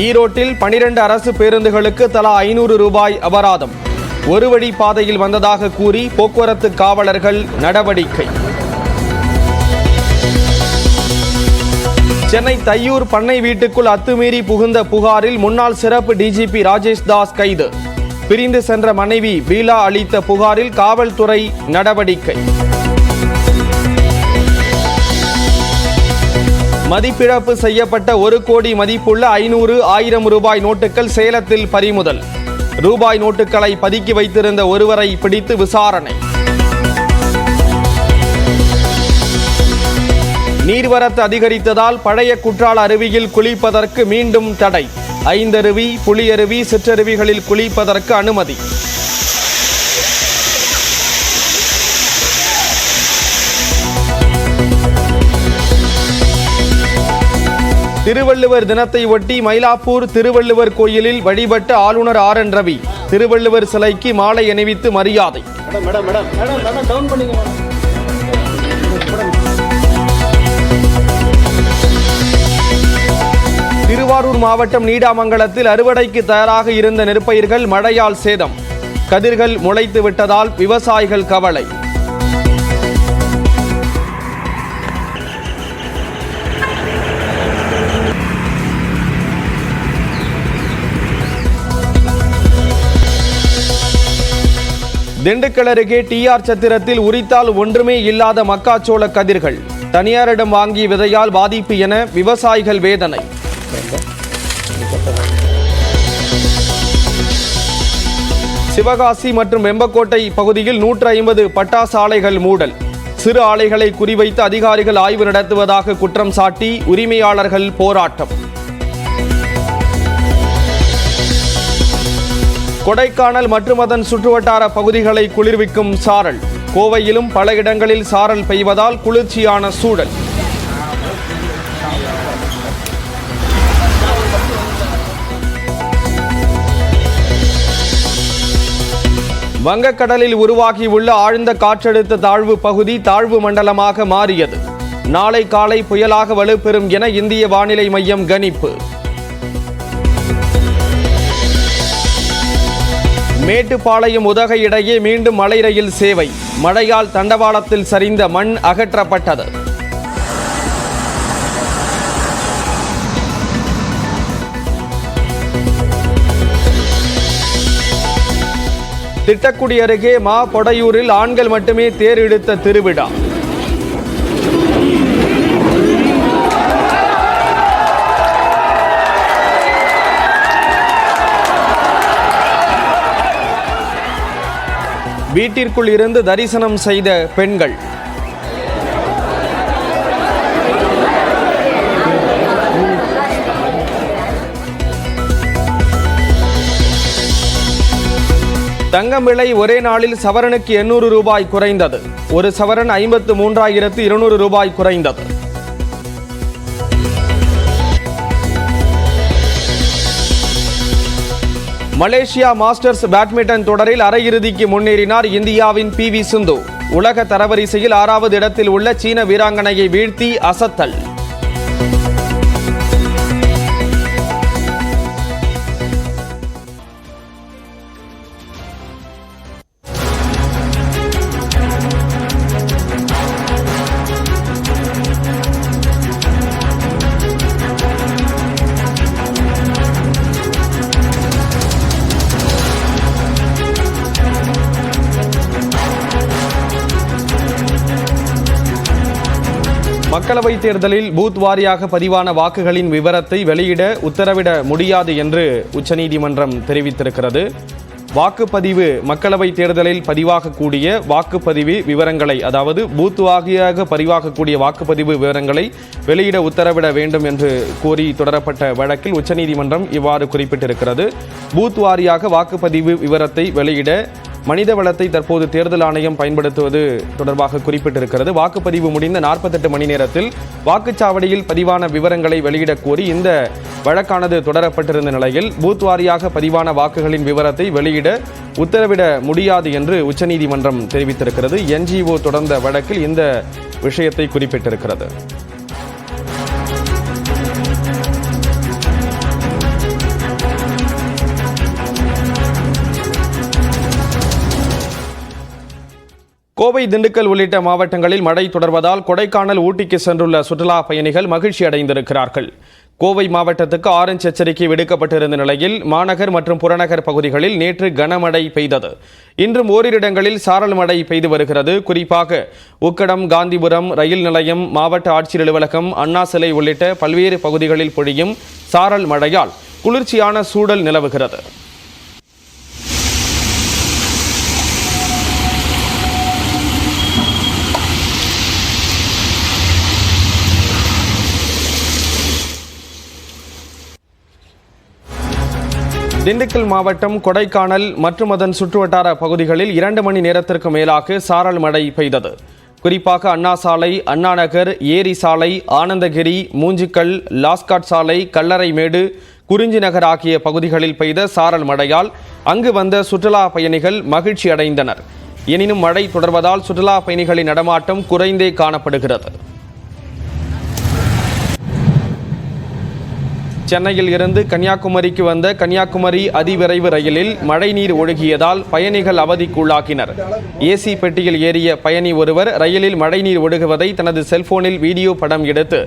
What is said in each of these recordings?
ஈரோட்டில் 12 அரசு பேருந்துகளுக்கு தலா 500 ரூபாய் அபராதம். ஒரு வழி பாதையில் வந்ததாக கூறி போக்குவரத்து காவலர்கள் நடவடிக்கை. சென்னை தையூர் பண்ணை வீட்டுக்குள் அத்துமீறி புகுந்த புகாரில் முன்னாள் சிறப்பு டிஜிபி ராஜேஷ் தாஸ் கைது. பிரிந்து சென்ற மனைவி பீலா அளித்த புகாரில் காவல்துறை நடவடிக்கை. மதிப்பிழப்பு செய்யப்பட்ட 1 கோடி மதிப்புள்ள 500, 1000 ரூபாய் நோட்டுகள் சேலத்தில் பறிமுதல். ரூபாய் நோட்டுகளை பதுக்கி வைத்திருந்த ஒருவரை பிடித்து விசாரணை. நீர்வரத்து அதிகரித்ததால் பழைய குற்றால அருவியில் குளிப்பதற்கு மீண்டும் தடை. 5 அருவி, புலியருவி, சிற்றருவிகளில் குளிப்பதற்கு அனுமதி. திருவள்ளுவர் தினத்தை ஒட்டி மயிலாப்பூர் திருவள்ளுவர் கோயிலில் வழிபட்ட ஆளுநர் RN ரவி. திருவள்ளுவர் சிலைக்கு மாலை அணிவித்து மரியாதை. திருவாரூர் மாவட்டம் நீடாமங்கலத்தில் அறுவடைக்கு தயாராக இருந்த நெற்பயிர்கள் மழையால் சேதம். கதிர்கள் முளைத்து விட்டதால் விவசாயிகள் கவலை. திண்டுக்கல் அருகே TR சத்திரத்தில் உரித்தால் ஒன்றுமே இல்லாத மக்காச்சோள கதிர்கள். தனியாரிடம் வாங்கிய விதையால் பாதிப்பு என விவசாயிகள் வேதனை. சிவகாசி மற்றும் வெம்பக்கோட்டை பகுதியில் 150 பட்டாசு ஆலைகள் மூடல். சிறு ஆலைகளை குறிவைத்து அதிகாரிகள் ஆய்வு நடத்துவதாக குற்றம் சாட்டி உரிமையாளர்கள் போராட்டம். கொடைக்கானல் மற்றும் அதன் சுற்றுவட்டார பகுதிகளை குளிர்விக்கும் சாரல். கோவையிலும் பல இடங்களில் சாரல் பெய்வதால் குளிர்ச்சியான சூழல். வங்கக்கடலில் உருவாகியுள்ள ஆழ்ந்த காற்றழுத்த தாழ்வு பகுதி தாழ்வு மண்டலமாக மாறியது. நாளை காலை புயலாக வலுப்பெறும் என இந்திய வானிலை மையம் கணிப்பு. மேட்டுப்பாளையம் உதகை இடையே மீண்டும் மலை ரயில் சேவை. மழையால் தண்டவாளத்தில் சரிந்த மண் அகற்றப்பட்டது. திட்டக்குடி அருகே பொடையூரில் ஆண்கள் மட்டுமே தேர் இழுத்த திருவிழா. வீட்டிற்குள் இருந்து தரிசனம் செய்த பெண்கள். தங்கம் விலை ஒரே நாளில் சவரனுக்கு 800 ரூபாய் குறைந்தது. ஒரு சவரன் 53,200 ரூபாய் குறைந்தது. மலேசியா மாஸ்டர்ஸ் பேட்மிண்டன் தொடரில் அரையிறுதிக்கு முன்னேறினார் இந்தியாவின் PV சிந்து. உலக தரவரிசையில் 6வது இடத்தில் உள்ள சீன வீராங்கனையை வீழ்த்தி அசத்தல். மக்களவைத் தேர்தலில் பூத் வாரியாக பதிவான வாக்குகளின் விவரத்தை வெளியிட உத்தரவிட முடியாது என்று உச்சநீதிமன்றம் தெரிவித்திருக்கிறது. வாக்குப்பதிவு மக்களவைத் தேர்தலில் பதிவாகக்கூடிய வாக்குப்பதிவு விவரங்களை, அதாவது பூத் வாரியாக பதிவாகக்கூடிய வாக்குப்பதிவு விவரங்களை வெளியிட உத்தரவிட வேண்டும் என்று கோரி தொடரப்பட்ட வழக்கில் உச்சநீதிமன்றம் இவ்வாறு குறிப்பிட்டிருக்கிறது. பூத் வாரியாக வாக்குப்பதிவு விவரத்தை வெளியிட மனித வளத்தை தற்போது தேர்தல் ஆணையம் பயன்படுத்துவது தொடர்பாக குறிப்பிட்டிருக்கிறது. வாக்குப்பதிவு முடிந்த 48 மணி நேரத்தில் வாக்குச்சாவடியில் பதிவான விவரங்களை வெளியிடக் கோரி இந்த வழக்கானது தொடரப்பட்டிருந்த நிலையில் பூத் வாரியாக பதிவான வாக்குகளின் விவரத்தை வெளியிட உத்தரவிட முடியாது என்று உச்சநீதிமன்றம் தெரிவித்திருக்கிறது. NGO தொடர்ந்த வழக்கில் இந்த விஷயத்தை குறிப்பிட்டிருக்கிறது. கோவை, திண்டுக்கல் உள்ளிட்ட மாவட்டங்களில் மழை தொடர்வதால் கொடைக்கானல், ஊட்டிக்கு சென்றுள்ள சுற்றுலா பயணிகள் மகிழ்ச்சி அடைந்திருக்கிறார்கள். கோவை மாவட்டத்துக்கு ஆரஞ்ச் எச்சரிக்கை விடுக்கப்பட்டிருந்த நிலையில் மாநகர் மற்றும் புறநகர் பகுதிகளில் நேற்று கனமழை பெய்தது. இன்றும் ஓரிரு இடங்களில் சாரல் மழை பெய்து வருகிறது. குறிப்பாக உக்கடம், காந்திபுரம் ரயில் நிலையம், மாவட்ட ஆட்சியர் அலுவலகம், அண்ணா சிலை உள்ளிட்ட பல்வேறு பகுதிகளில் பொழியும் சாரல் மழையால் குளிர்ச்சியான சூழல் நிலவுகிறது. திண்டுக்கல் மாவட்டம் கொடைக்கானல் மற்றும் அதன் சுற்றுவட்டார பகுதிகளில் 2 மணி நேரத்திற்கு மேலாக சாரல் மழை பெய்தது. குறிப்பாக அண்ணா சாலை, அண்ணா நகர், ஏரி சாலை, ஆனந்தகிரி, மூஞ்சிக்கல், லாஸ்காட் சாலை, கல்லறைமேடு, குறிஞ்சி நகர் ஆகிய பகுதிகளில் பெய்த சாரல் மழையால் அங்கு வந்த சுற்றுலா பயணிகள் மகிழ்ச்சி அடைந்தனர். எனினும் மழை தொடர்வதால் சுற்றுலா பயணிகளின் நடமாட்டம் குறைந்தே காணப்படுகிறது. சென்னையில் இருந்து கன்னியாகுமரிக்கு வந்த கன்னியாகுமரி அதிவிரைவு ரயிலில் மழைநீர் ஒழுகியதால் பயணிகள் அவதிக்குள்ளாகினர். ஏசி பெட்டியில் ஏறிய பயணி ஒருவர் ரயிலில் மழைநீர் ஒழுகுவதை தனது செல்போனில் வீடியோ படம் எடுத்து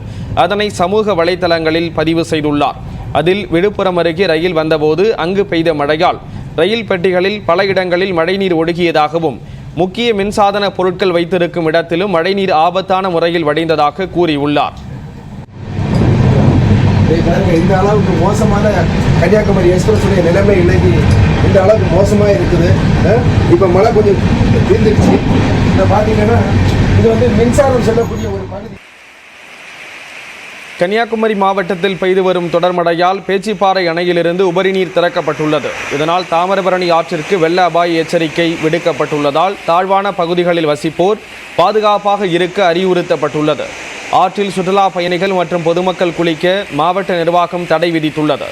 அதனை சமூக வலைதளங்களில் பதிவு செய்துள்ளார். அதில் விழுப்புரம் அருகே ரயில் வந்தபோது அங்கு பெய்த மழையால் ரயில் பெட்டிகளில் பல இடங்களில் மழைநீர் ஒழுகியதாகவும் முக்கிய மின்சாதன பொருட்கள் வைத்திருக்கும் இடத்திலும் மழைநீர் ஆபத்தான முறையில் வடிந்ததாக கூறியுள்ளார். இந்த அளவுக்கு மோசமான கன்னியாகுமரி எக்ஸ்பிரஸுடைய நிலைமை இன்னைக்கு இந்த அளவுக்கு மோசமாக இருக்குது. இப்போ மழை கொஞ்சம் தீர்ந்துடுச்சு. இதை பார்த்தீங்கன்னா இது மின்சாரம் செல்லக்கூடிய ஒரு பகுதி. கன்னியாகுமரி மாவட்டத்தில் பெய்து வரும் தொடர் மழையால் பேச்சிப்பாறை அணையிலிருந்து உபரி நீர் திறக்கப்பட்டுள்ளது. இதனால் தாமிரபரணி ஆற்றிற்கு வெள்ள அபாய எச்சரிக்கை விடுக்கப்பட்டுள்ளதால் தாழ்வான பகுதிகளில் வசிப்போர் பாதுகாப்பாக இருக்க அறிவுறுத்தப்பட்டுள்ளது. ஆற்றில் சுற்றுலா பயணிகள் மற்றும் பொதுமக்கள் குளிக்க மாவட்ட நிர்வாகம் தடை விதித்துள்ளது.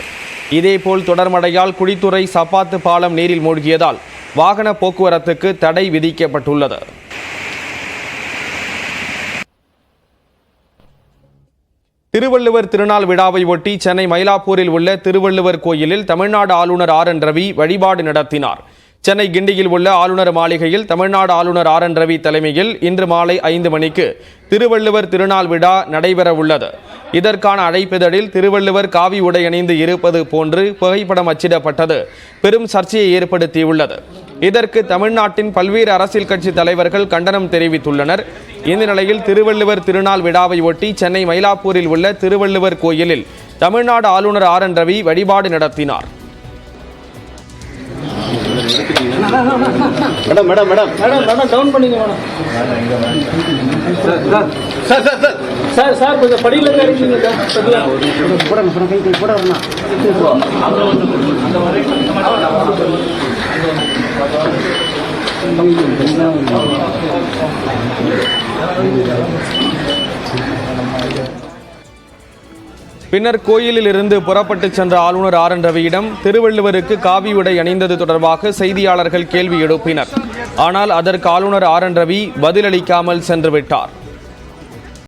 இதேபோல் தொடர் மழையால் குழித்துறை சப்பாத்து பாலம் நீரில் மூழ்கியதால் வாகன போக்குவரத்துக்கு தடை விதிக்கப்பட்டுள்ளது. திருவள்ளுவர் திருநாள் விழாவை ஒட்டி சென்னை மயிலாப்பூரில் உள்ள திருவள்ளுவர் கோயிலில் தமிழ்நாடு ஆளுநர் RN ரவி வழிபாடு நடத்தினார். சென்னை கிண்டியில் உள்ள ஆளுநர் மாளிகையில் தமிழ்நாடு ஆளுநர் RN ரவி தலைமையில் இன்று மாலை 5 மணிக்கு திருவள்ளுவர் திருநாள் விழா நடைபெற உள்ளது. இதற்கான அழைப்பிதழில் திருவள்ளுவர் காவி உடை அணிந்து இருப்பது போன்று புகைப்படம் அச்சிடப்பட்டது பெரும் சர்ச்சையை ஏற்படுத்தியுள்ளது. இதற்கு தமிழ்நாட்டின் பல்வேறு அரசியல் கட்சி தலைவர்கள் கண்டனம் தெரிவித்துள்ளனர். இந்த நிலையில் திருவள்ளுவர் திருநாள் விழாவை ஒட்டி சென்னை மயிலாப்பூரில் உள்ள திருவள்ளுவர் கோயிலில் தமிழ்நாடு ஆளுநர் RN ரவி வழிபாடு நடத்தினார். Madam madam madam madam madam down பண்ணிங்க madam. Sir sir sir sir sir கொஞ்சம் படியில இருக்கீங்க போடணும் கை போடணும். பின்னர் கோயிலில் இருந்து புறப்பட்டு சென்ற ஆளுநர் RN ரவியிடம் திருவள்ளுவருக்கு காவி உடை அணிந்தது தொடர்பாக செய்தியாளர்கள் கேள்வி எழுப்பினர். ஆனால் அதற்கு ஆளுநர் RN ரவி பதிலளிக்காமல் சென்று விட்டார்.